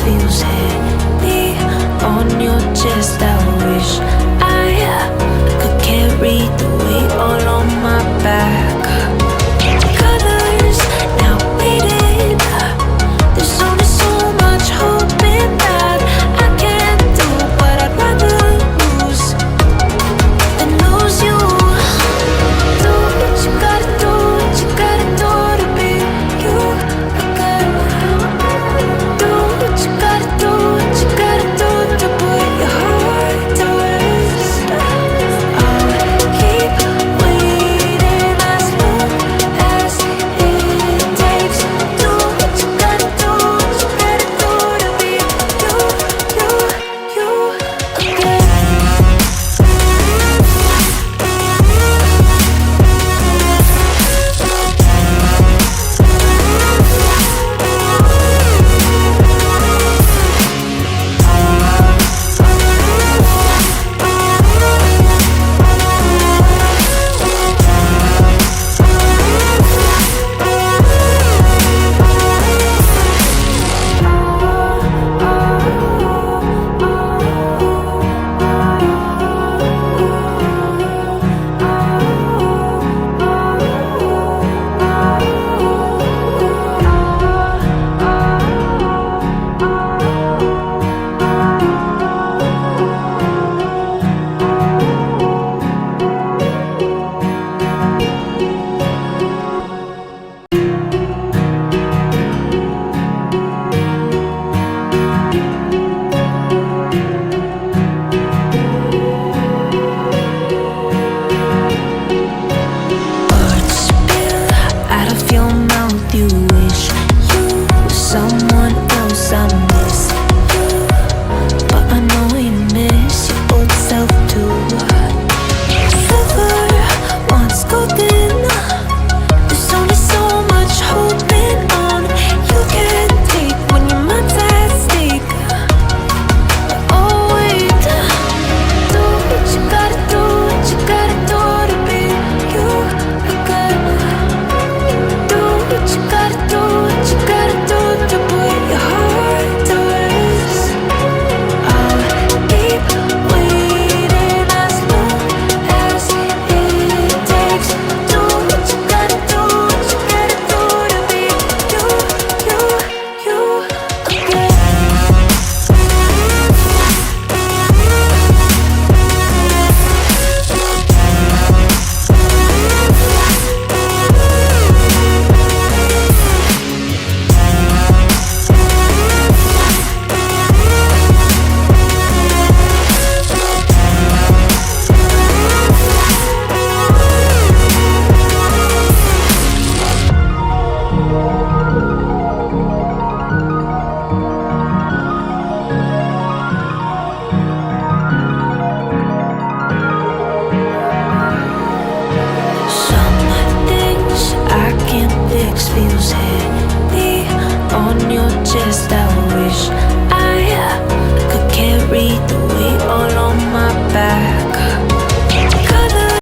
feels heavy on your chest. I wish I could carry the weight all on my back. Colors now faded. There's only so much hope in that. I can't do what I'd rather lose than lose you. Do what you gotta do, what you gotta do to be you again. Do what you gotta do, what you gotta do to put your heart to rest. I'll keep waiting as long as it takes. Do what you gotta do, what you gotta do to be you again. Words spill out of your mouth. You wish you were someone else. I miss you, but I know you miss your old self too. Silver once golden. There's only so much holding on. You can't take when your mind's at stake. Oh wait, do what you gotta do, what you gotta do to be you again. Do what you gotta do, what you gotta do to put your heart to rest. I'll keep waiting as long as it takes. Do what you gotta do, what you gotta do to be you again. Some things I can't fix feels heavy on your chest. I wish